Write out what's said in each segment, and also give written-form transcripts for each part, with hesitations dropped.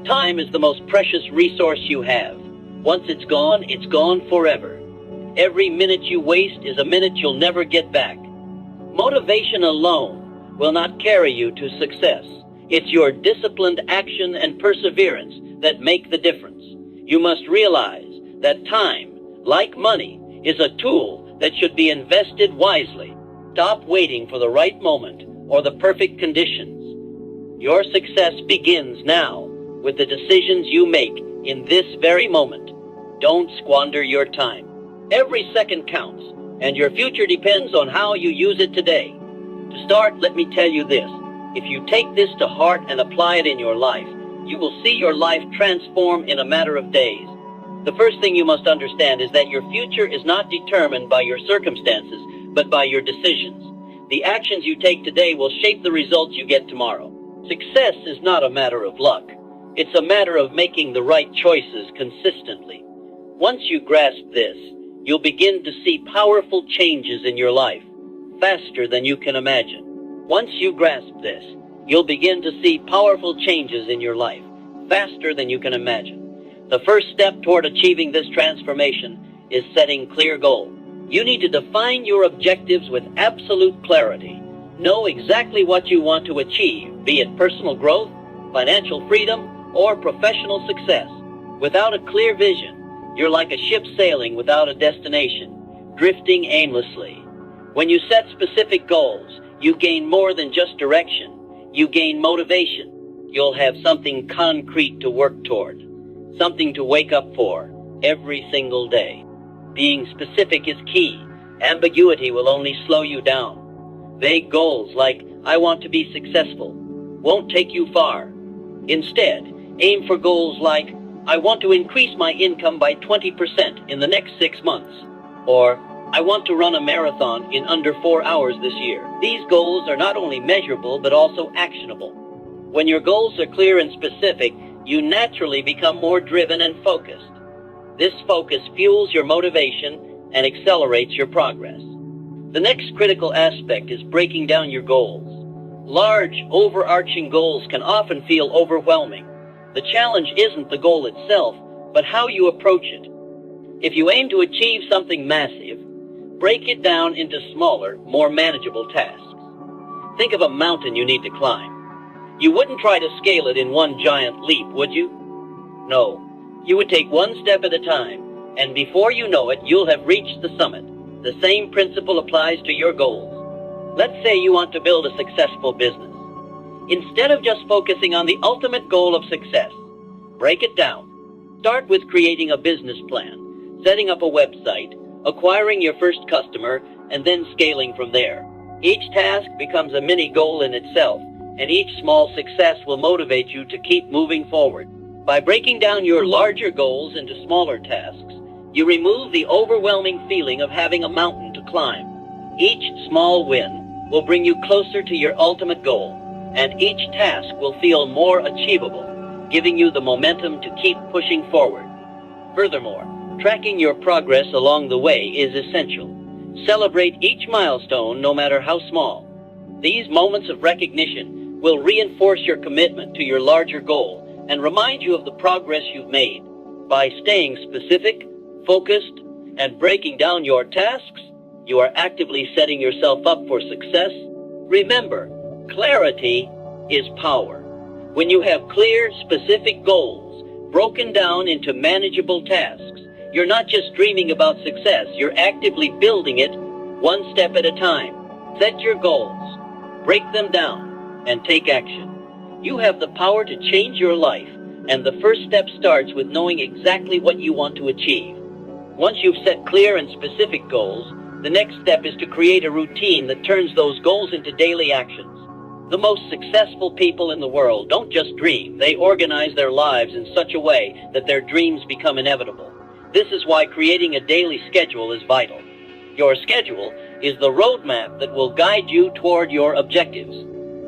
Time is the most precious resource you have. Once it's gone forever. Every minute you waste is a minute you'll never get back. Motivation alone will not carry you to success. It's your disciplined action and perseverance that make the difference. You must realize that time, like money, is a tool that should be invested wisely. Stop waiting for the right moment or the perfect conditions. Your success begins now with the decisions you make in this very moment. Don't squander your time. Every second counts, and your future depends on how you use it today. To start, let me tell you this. If you take this to heart and apply it in your life, you will see your life transform in a matter of days. The first thing you must understand is that your future is not determined by your circumstances, but by your decisions. The actions you take today will shape the results you get tomorrow. Success is not a matter of luck. It's a matter of making the right choices consistently. Once you grasp this, you'll begin to see powerful changes in your life, faster than you can imagine. Once you grasp this, you'll begin to see powerful changes in your life, faster than you can imagine. The first step toward achieving this transformation is setting clear goals. You need to define your objectives with absolute clarity. Know exactly what you want to achieve, be it personal growth, financial freedom, or professional success. Without a clear vision, you're like a ship sailing without a destination, drifting aimlessly. When you set specific goals, you gain more than just direction. You gain motivation. You'll have something concrete to work toward, something to wake up for every single day. Being specific is key. Ambiguity will only slow you down. Vague goals like, I want to be successful, won't take you far. Instead, aim for goals like, I want to increase my income by 20% in the next 6 months, or I want to run a marathon in under 4 hours this year. These goals are not only measurable, but also actionable. When your goals are clear and specific, you naturally become more driven and focused. This focus fuels your motivation and accelerates your progress. The next critical aspect is breaking down your goals. Large, overarching goals can often feel overwhelming. The challenge isn't the goal itself, but how you approach it. If you aim to achieve something massive, break it down into smaller, more manageable tasks. Think of a mountain you need to climb. You wouldn't try to scale it in one giant leap, would you? No. You would take one step at a time, and before you know it, you'll have reached the summit. The same principle applies to your goals. Let's say you want to build a successful business. Instead of just focusing on the ultimate goal of success, break it down. Start with creating a business plan, setting up a website, acquiring your first customer, and then scaling from there. Each task becomes a mini goal in itself, and each small success will motivate you to keep moving forward. By breaking down your larger goals into smaller tasks, you remove the overwhelming feeling of having a mountain to climb. Each small win will bring you closer to your ultimate goal, and each task will feel more achievable, giving you the momentum to keep pushing forward. Furthermore, tracking your progress along the way is essential. Celebrate each milestone, no matter how small. These moments of recognition will reinforce your commitment to your larger goal and remind you of the progress you've made. By staying specific, focused, and breaking down your tasks, you are actively setting yourself up for success. Remember, clarity is power. When you have clear, specific goals broken down into manageable tasks, you're not just dreaming about success, you're actively building it one step at a time. Set your goals, break them down, and take action. You have the power to change your life, and the first step starts with knowing exactly what you want to achieve. Once you've set clear and specific goals, the next step is to create a routine that turns those goals into daily actions. The most successful people in the world don't just dream, they organize their lives in such a way that their dreams become inevitable. This is why creating a daily schedule is vital. Your schedule is the roadmap that will guide you toward your objectives.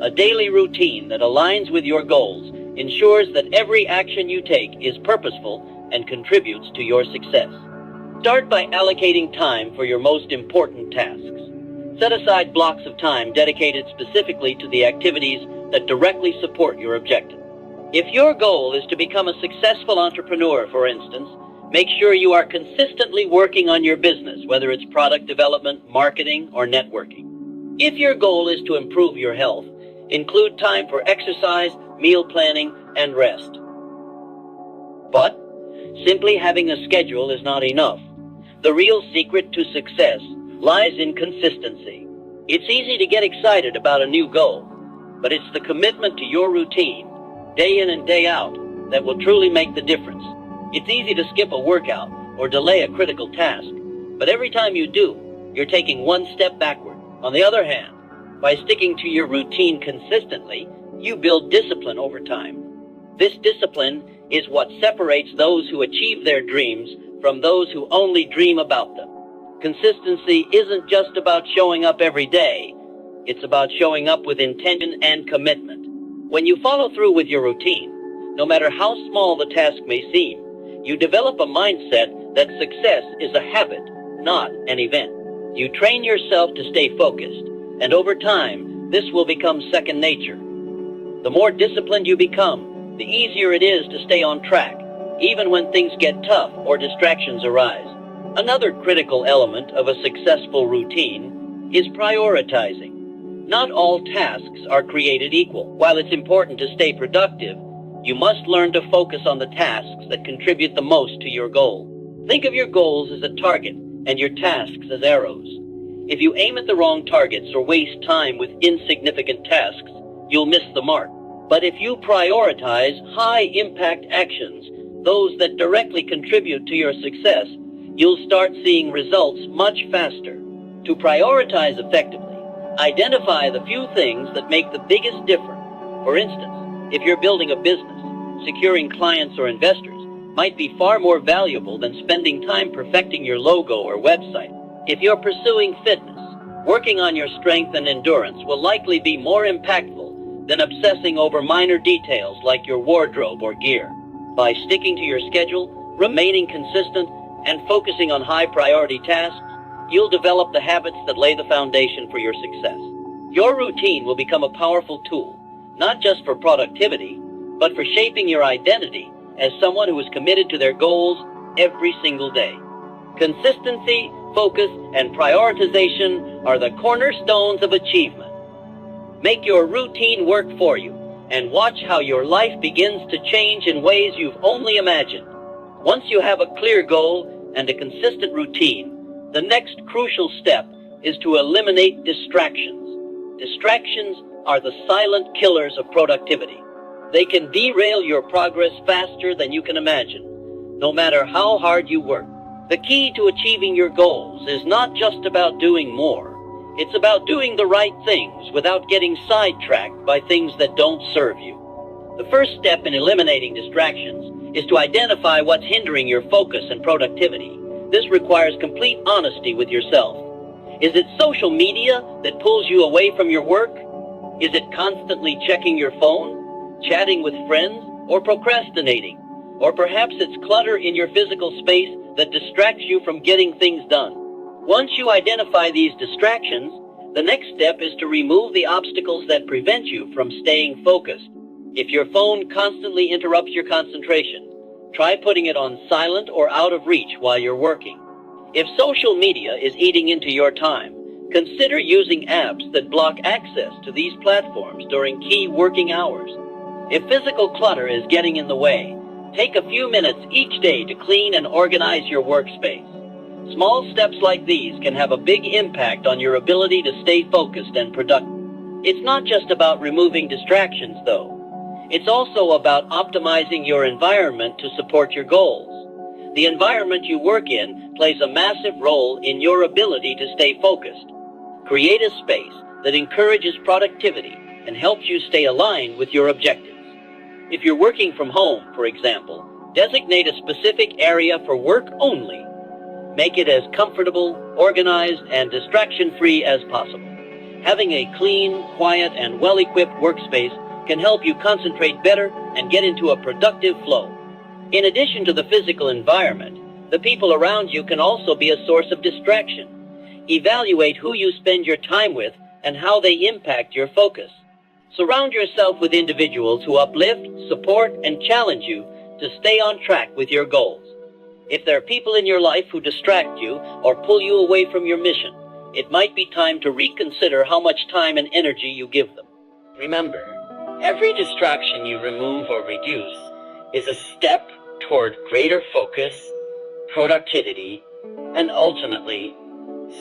A daily routine that aligns with your goals ensures that every action you take is purposeful and contributes to your success. Start by allocating time for your most important tasks. Set aside blocks of time dedicated specifically to the activities that directly support your objective. If your goal is to become a successful entrepreneur, for instance, make sure you are consistently working on your business, whether it's product development, marketing, or networking. If your goal is to improve your health, include time for exercise, meal planning, and rest. But simply having a schedule is not enough. The real secret to success lies in consistency. It's easy to get excited about a new goal, but it's the commitment to your routine, day in and day out, that will truly make the difference. It's easy to skip a workout or delay a critical task, but every time you do, you're taking one step backward. On the other hand, by sticking to your routine consistently, you build discipline over time. This discipline is what separates those who achieve their dreams from those who only dream about them. Consistency isn't just about showing up every day. It's about showing up with intention and commitment. When you follow through with your routine, no matter how small the task may seem, you develop a mindset that success is a habit, not an event. You train yourself to stay focused, and over time, this will become second nature. The more disciplined you become, the easier it is to stay on track, even when things get tough or distractions arise. Another critical element of a successful routine is prioritizing. Not all tasks are created equal. While it's important to stay productive, you must learn to focus on the tasks that contribute the most to your goal. Think of your goals as a target and your tasks as arrows. If you aim at the wrong targets or waste time with insignificant tasks, you'll miss the mark. But if you prioritize high-impact actions, those that directly contribute to your success, you'll start seeing results much faster. To prioritize effectively, identify the few things that make the biggest difference. For instance, if you're building a business, securing clients or investors might be far more valuable than spending time perfecting your logo or website. If you're pursuing fitness, working on your strength and endurance will likely be more impactful than obsessing over minor details like your wardrobe or gear. By sticking to your schedule, remaining consistent, and focusing on high-priority tasks, you'll develop the habits that lay the foundation for your success. Your routine will become a powerful tool, not just for productivity, but for shaping your identity as someone who is committed to their goals every single day. Consistency, focus, and prioritization are the cornerstones of achievement. Make your routine work for you, and watch how your life begins to change in ways you've only imagined. Once you have a clear goal and a consistent routine, the next crucial step is to eliminate distractions. Distractions are the silent killers of productivity. They can derail your progress faster than you can imagine, no matter how hard you work. The key to achieving your goals is not just about doing more. It's about doing the right things without getting sidetracked by things that don't serve you. The first step in eliminating distractions is to identify what's hindering your focus and productivity. This requires complete honesty with yourself. Is it social media that pulls you away from your work? Is it constantly checking your phone, chatting with friends, or procrastinating? Or perhaps it's clutter in your physical space that distracts you from getting things done. Once you identify these distractions, the next step is to remove the obstacles that prevent you from staying focused. If your phone constantly interrupts your concentration, try putting it on silent or out of reach while you're working. If social media is eating into your time, consider using apps that block access to these platforms during key working hours. If physical clutter is getting in the way, take a few minutes each day to clean and organize your workspace. Small steps like these can have a big impact on your ability to stay focused and productive. It's not just about removing distractions, though. It's also about optimizing your environment to support your goals. The environment you work in plays a massive role in your ability to stay focused. Create a space that encourages productivity and helps you stay aligned with your objectives. If you're working from home, for example, designate a specific area for work only. Make it as comfortable, organized, and distraction-free as possible. Having a clean, quiet, and well-equipped workspace can help you concentrate better and get into a productive flow. In addition to the physical environment, the people around you can also be a source of distraction. Evaluate who you spend your time with and how they impact your focus. Surround yourself with individuals who uplift, support, and challenge you to stay on track with your goals. If there are people in your life who distract you or pull you away from your mission, it might be time to reconsider how much time and energy you give them. Remember, every distraction you remove or reduce is a step toward greater focus, productivity, and ultimately,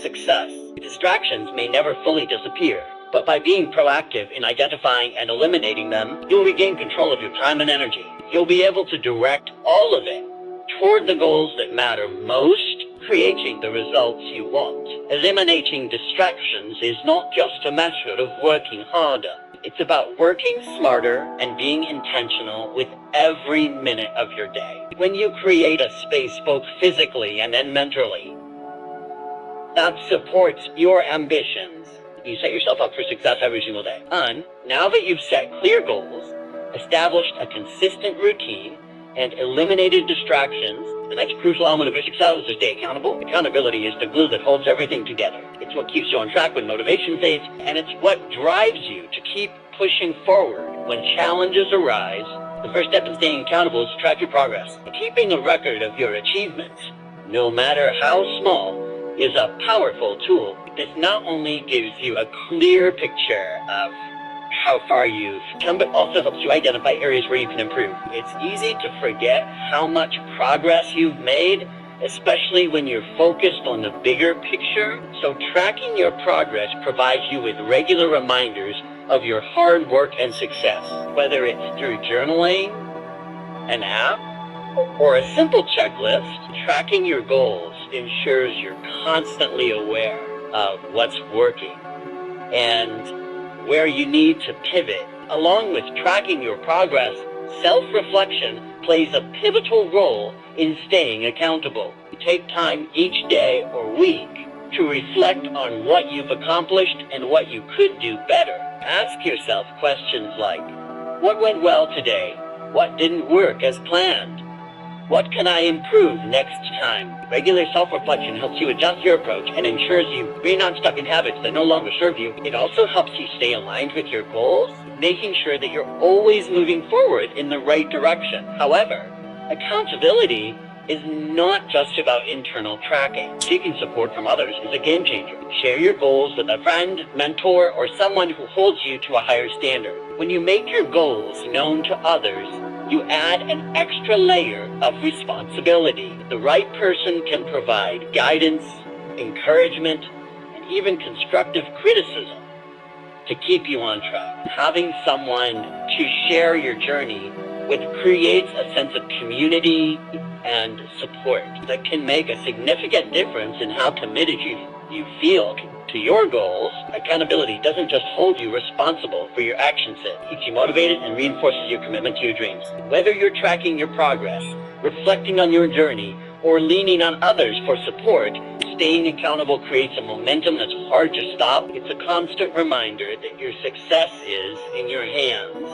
success. Distractions may never fully disappear, but by being proactive in identifying and eliminating them, you'll regain control of your time and energy. You'll be able to direct all of it toward the goals that matter most, creating the results you want. Eliminating distractions is not just a matter of working harder. It's about working smarter and being intentional with every minute of your day. When you create a space both physically and then mentally that supports your ambitions, you set yourself up for success every single day. And now that you've set clear goals, established a consistent routine, and eliminated distractions, the next crucial element of your success is to stay accountable. Accountability is the glue that holds everything together. It's what keeps you on track when motivation fades, and it's what drives you to keep pushing forward when challenges arise. The first step in staying accountable is to track your progress. Keeping a record of your achievements, no matter how small, is a powerful tool. This not only gives you a clear picture of how far you've come, but also helps you identify areas where you can improve. It's easy to forget how much progress you've made, especially when you're focused on the bigger picture. So tracking your progress provides you with regular reminders of your hard work and success, whether it's through journaling, an app, or a simple checklist. Tracking your goals ensures you're constantly aware of what's working and where you need to pivot. Along with tracking your progress, self-reflection plays a pivotal role in staying accountable. Take time each day or week to reflect on what you've accomplished and what you could do better. Ask yourself questions like, what went well today? What didn't work as planned? What can I improve next time? Regular self-reflection helps you adjust your approach and ensures you're not stuck in habits that no longer serve you. It also helps you stay aligned with your goals, making sure that you're always moving forward in the right direction. However, accountability is not just about internal tracking. Seeking support from others is a game changer. Share your goals with a friend, mentor, or someone who holds you to a higher standard. When you make your goals known to others, you add an extra layer of responsibility. The right person can provide guidance, encouragement, and even constructive criticism to keep you on track. Having someone to share your journey with creates a sense of community and support that can make a significant difference in how committed you feel to your goals. Accountability doesn't just hold you responsible for your actions, it keeps you motivated and reinforces your commitment to your dreams. Whether you're tracking your progress, reflecting on your journey, or leaning on others for support, staying accountable creates a momentum that's hard to stop. It's a constant reminder that your success is in your hands,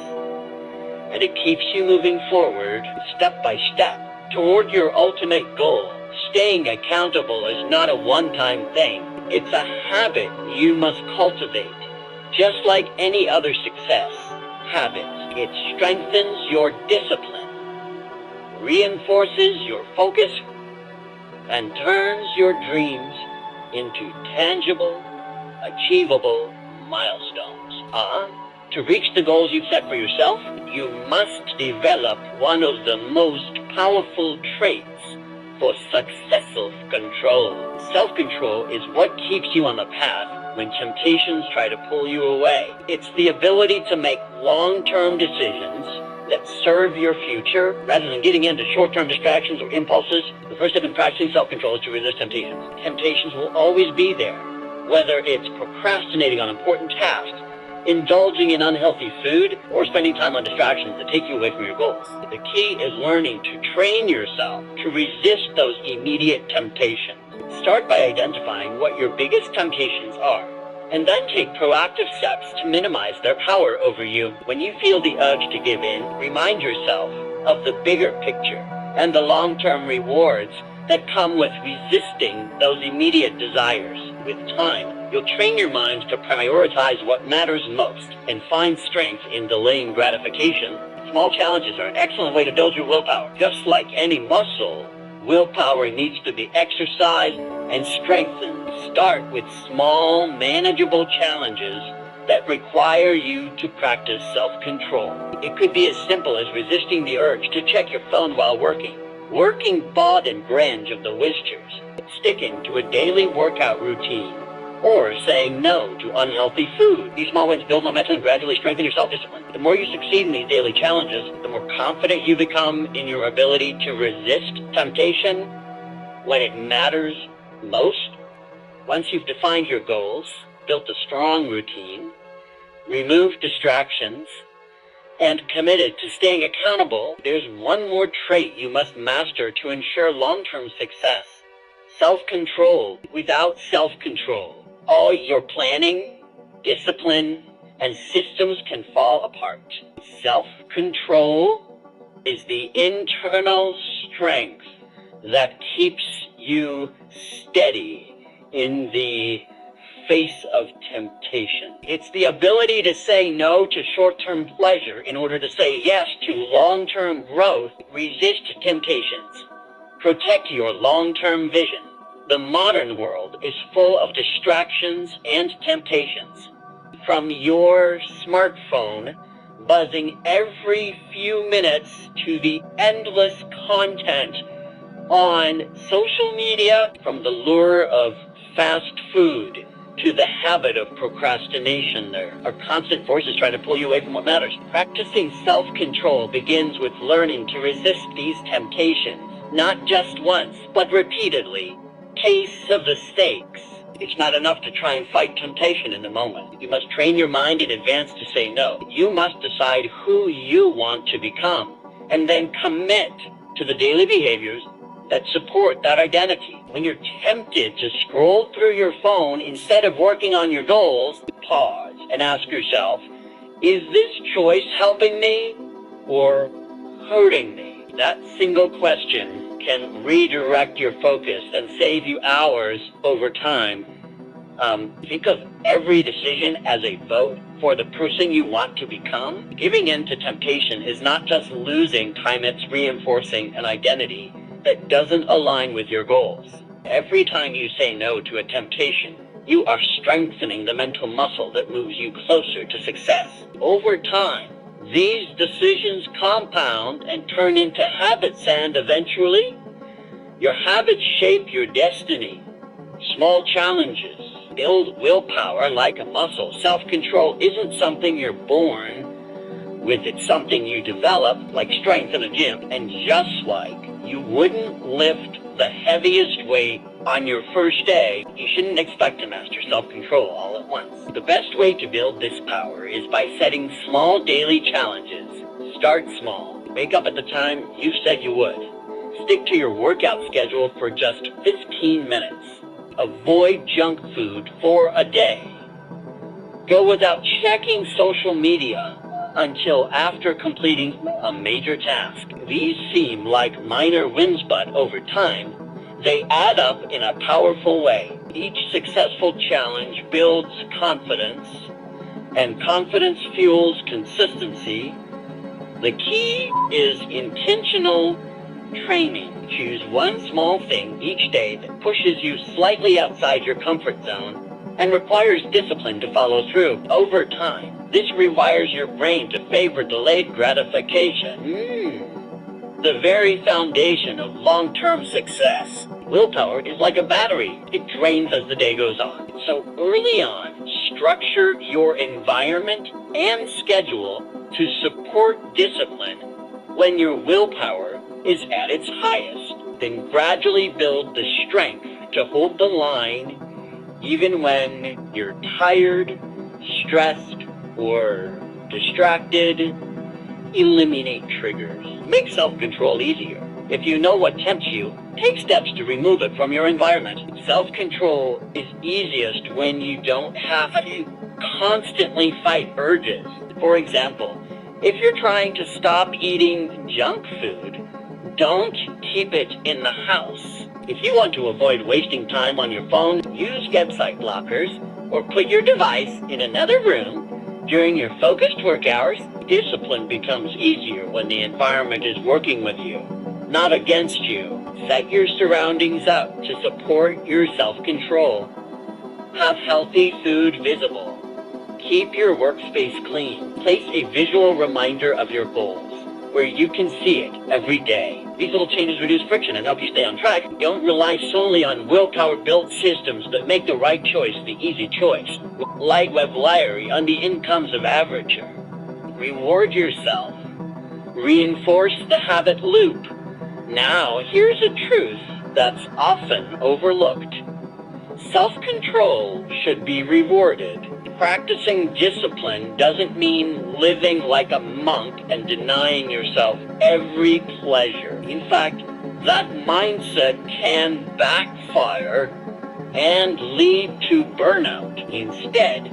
and it keeps you moving forward step by step toward your ultimate goal. Staying accountable is not a one-time thing. It's a habit you must cultivate. Just like any other success habit, it strengthens your discipline, reinforces your focus, and turns your dreams into tangible, achievable milestones. To reach the goals you've set for yourself, you must develop one of the most powerful traits for successful control. Self-control is what keeps you on the path when temptations try to pull you away. It's the ability to make long-term decisions that serve your future rather than getting into short-term distractions or impulses. The first step in practicing self-control is to resist temptations. Temptations will always be there, whether it's procrastinating on important tasks, indulging in unhealthy food, or spending time on distractions that take you away from your goals. The key is learning to train yourself to resist those immediate temptations. Start by identifying what your biggest temptations are, and then take proactive steps to minimize their power over you. When you feel the urge to give in, remind yourself of the bigger picture and the long-term rewards that come with resisting those immediate desires. With time, You'll train your mind to prioritize what matters most and find strength in delaying gratification. Small challenges are an excellent way to build your willpower. Just like any muscle, willpower needs to be exercised and strengthened. Start with small, manageable challenges that require you to practice self-control. It could be as simple as resisting the urge to check your phone while working bod and branch of the whiskers, sticking to a daily workout routine, or saying no to unhealthy food. These small wins build momentum and gradually strengthen your self-discipline. The more you succeed in these daily challenges, the more confident you become in your ability to resist temptation when it matters most. Once you've defined your goals, built a strong routine, removed distractions, and committed to staying accountable, there's one more trait you must master to ensure long-term success: self-control. Without self-control, all your planning, discipline, and systems can fall apart. Self-control is the internal strength that keeps you steady in the face of temptation. It's the ability to say no to short-term pleasure in order to say yes to long-term growth. Resist temptations. Protect your long-term vision. The modern world is full of distractions and temptations. From your smartphone buzzing every few minutes to the endless content on social media, from the lure of fast food to the habit of procrastination, there are constant forces trying to pull you away from what matters. Practicing self-control begins with learning to resist these temptations, not just once, but repeatedly. Case of the stakes. It's not enough to try and fight temptation in the moment. You must train your mind in advance to say no. You must decide who you want to become, and then commit to the daily behaviors that support that identity. When you're tempted to scroll through your phone instead of working on your goals, pause and ask yourself, is this choice helping me or hurting me? That single question can redirect your focus and save you hours over time. Think of every decision as a vote for the person you want to become. Giving in to temptation is not just losing time, it's reinforcing an identity that doesn't align with your goals. Every time you say no to a temptation, you are strengthening the mental muscle that moves you closer to success. Over time, these decisions compound and turn into habits, and eventually, your habits shape your destiny. Small challenges build willpower like a muscle. Self-control isn't something you're born with, it's something you develop, like strength in a gym. And just like you wouldn't lift the heaviest weight on your first day, you shouldn't expect to master self-control all at once. The best way to build this power is by setting small daily challenges. Start small. Wake up at the time you said you would. Stick to your workout schedule for just 15 minutes. Avoid junk food for a day. Go without checking social media until after completing a major task. These seem like minor wins, but over time, they add up in a powerful way. Each successful challenge builds confidence, and confidence fuels consistency. The key is intentional training. Choose one small thing each day that pushes you slightly outside your comfort zone and requires discipline to follow through. Over time, this rewires your brain to favor delayed gratification. The very foundation of long-term success. Willpower is like a battery. It drains as the day goes on. So early on, structure your environment and schedule to support discipline when your willpower is at its highest. Then gradually build the strength to hold the line even when you're tired, stressed, or distracted. Eliminate triggers. Make self-control easier. If you know what tempts you, take steps to remove it from your environment. Self-control is easiest when you don't have to constantly fight urges. For example, if you're trying to stop eating junk food, don't keep it in the house. If you want to avoid wasting time on your phone, use website blockers or put your device in another room during your focused work hours. Discipline becomes easier when the environment is working with you, not against you. Set your surroundings up to support your self-control. Have healthy food visible. Keep your workspace clean. Place a visual reminder of your goals where you can see it every day. These little changes reduce friction and help you stay on track. Don't rely solely on willpower-built systems, but make the right choice the easy choice. Light Webliary on the incomes of averager. Reward yourself. Reinforce the habit loop. Now, here's a truth that's often overlooked. Self-control should be rewarded. Practicing discipline doesn't mean living like a monk and denying yourself every pleasure. In fact, that mindset can backfire and lead to burnout. Instead,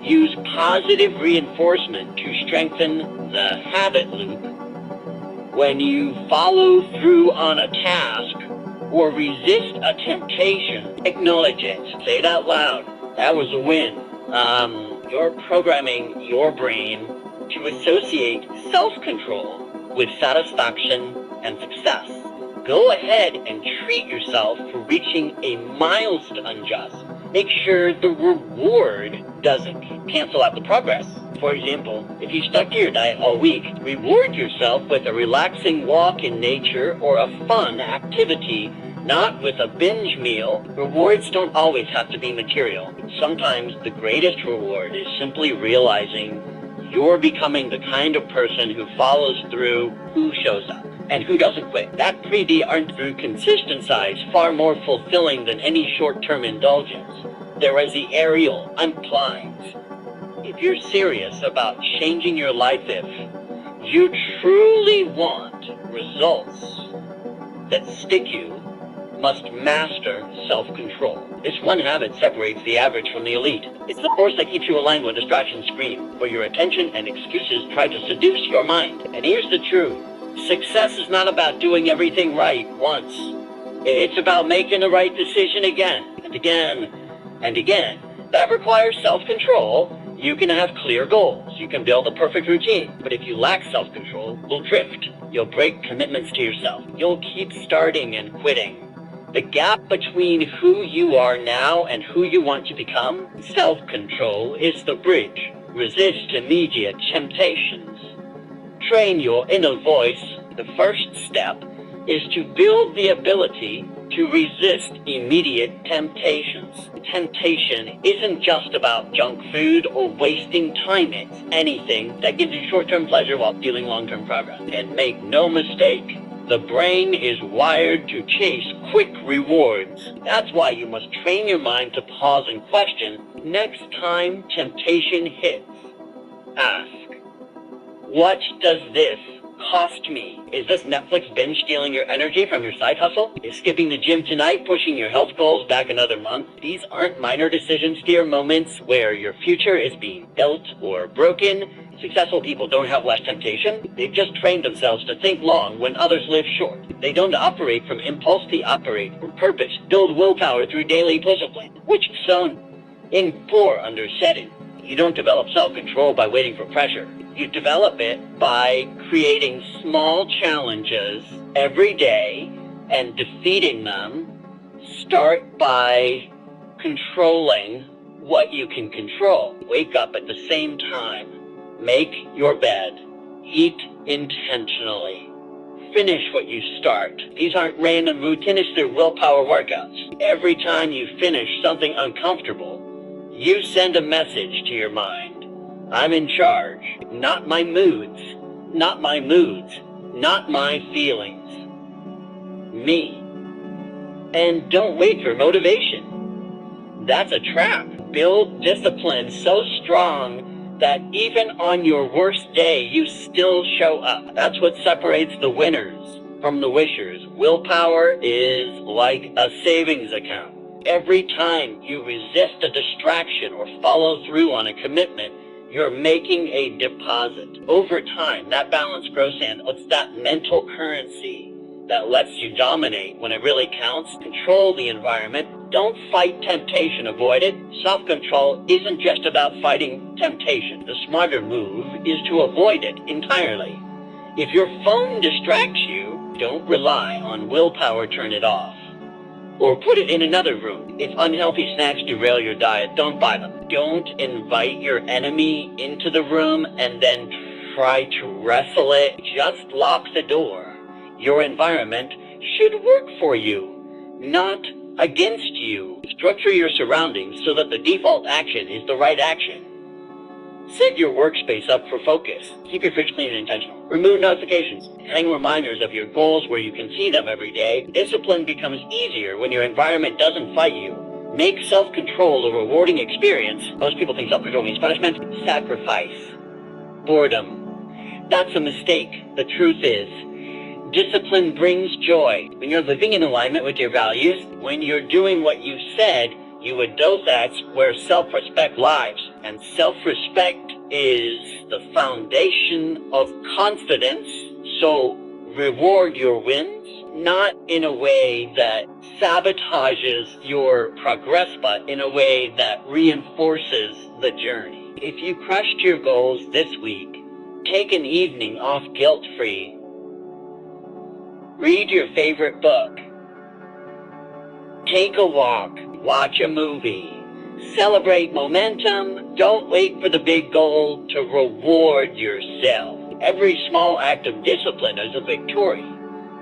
use positive reinforcement to strengthen the habit loop. When you follow through on a task or resist a temptation, acknowledge it. Say it out loud. That was a win. You're programming your brain to associate self-control with satisfaction and success. Go ahead and treat yourself for reaching a milestone just. Make sure the reward doesn't cancel out the progress. For example, if you stuck to your diet all week, reward yourself with a relaxing walk in nature or a fun activity, not with a binge meal. Rewards don't always have to be material. Sometimes the greatest reward is simply realizing you're becoming the kind of person who follows through, who shows up, and who doesn't quit. That pretty aren't through consistent size, far more fulfilling than any short-term indulgence. There is the aerial, unclimbs. If you're serious about changing your life, if you truly want results that stick, you must master self-control. This one habit separates the average from the elite. It's the force that keeps you aligned when distractions scream, where your attention and excuses try to seduce your mind. And here's the truth. Success is not about doing everything right once. It's about making the right decision again and again and again. That requires self-control. You can have clear goals. You can build a perfect routine. But if you lack self-control, you'll drift. You'll break commitments to yourself. You'll keep starting and quitting. The gap between who you are now and who you want to become, self-control, is the bridge. Resist immediate temptations. Train your inner voice. The first step is to build the ability to resist immediate temptations. Temptation isn't just about junk food or wasting time. It's anything that gives you short-term pleasure while stealing long-term progress. And make no mistake, the brain is wired to chase quick rewards. That's why you must train your mind to pause and question. Next time temptation hits, ask, what does this cost me? Is this Netflix binge stealing your energy from your side hustle? Is skipping the gym tonight pushing your health goals back another month? These aren't minor decisions, dear, moments where your future is being built or broken. Successful people don't have less temptation. They've just trained themselves to think long when others live short. They don't operate from impulse, they operate from purpose. Build willpower through daily discipline, which is sown in poor undersetting. You don't develop self-control by waiting for pressure. You develop it by creating small challenges every day and defeating them. Start by controlling what you can control. Wake up at the same time. Make your bed. Eat intentionally. Finish what you start. These aren't random routinists, they're willpower workouts. Every time you finish something uncomfortable, you send a message to your mind. I'm in charge. Not my moods. Not my moods. Not my feelings. Me. And don't wait for motivation. That's a trap. Build discipline so strong that even on your worst day, you still show up. That's what separates the winners from the wishers. Willpower is like a savings account. Every time you resist a distraction or follow through on a commitment, you're making a deposit. Over time, that balance grows, and it's that mental currency that lets you dominate when it really counts. Control the environment. Don't fight temptation, avoid it. Self-control isn't just about fighting temptation. The smarter move is to avoid it entirely. If your phone distracts you, don't rely on willpower, turn it off. Or put it in another room. If unhealthy snacks derail your diet, don't buy them. Don't invite your enemy into the room and then try to wrestle it. Just lock the door. Your environment should work for you, not against you. Structure your surroundings so that the default action is the right action. Set your workspace up for focus. Keep your fridge clean and intentional. Remove notifications. Hang reminders of your goals where you can see them every day. Discipline becomes easier when your environment doesn't fight you. Make self-control a rewarding experience. Most people think self-control means punishment. Sacrifice. Boredom. That's a mistake. The truth is, discipline brings joy. When you're living in alignment with your values, when you're doing what you said you would do, that's where self-respect lies. And self-respect is the foundation of confidence. So reward your wins, not in a way that sabotages your progress, but in a way that reinforces the journey. If you crushed your goals this week, take an evening off guilt-free. Read your favorite book. Take a walk. Watch a movie. Celebrate momentum. Don't wait for the big goal to reward yourself. Every small act of discipline is a victory,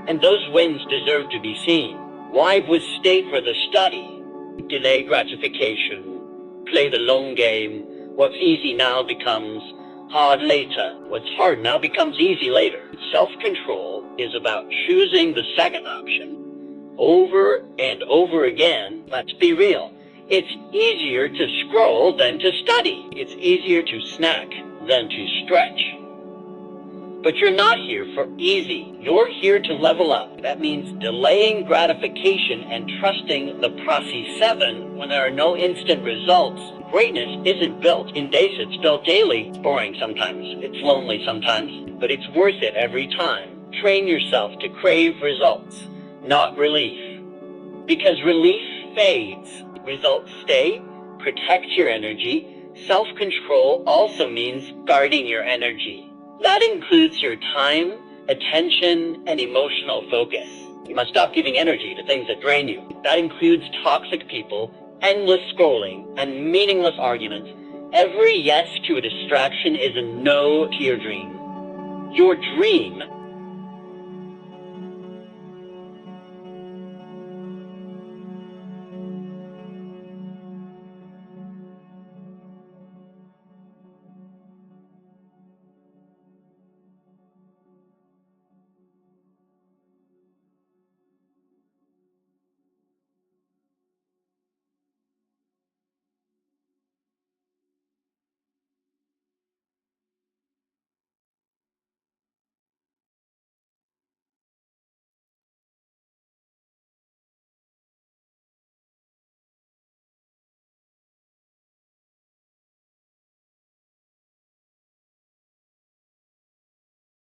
and those wins deserve to be seen. Why was stay for the study? Delay gratification. Play the long game. What's easy now becomes hard later. What's hard now becomes easy later. Self-control is about choosing the second option over and over again. Let's be real. It's easier to scroll than to study. It's easier to snack than to stretch. But you're not here for easy. You're here to level up. That means delaying gratification and trusting the process 7 when there are no instant results. Greatness isn't built in days, it's built daily. It's boring sometimes. It's lonely sometimes. But it's worth it every time. Train yourself to crave results, not relief. Because relief fades, results stay. Protect your energy. Self-control also means guarding your energy. That includes your time, attention, and emotional focus. You must stop giving energy to things that drain you. That includes toxic people, endless scrolling, and meaningless arguments. Every yes to a distraction is a no to your dream. Your dream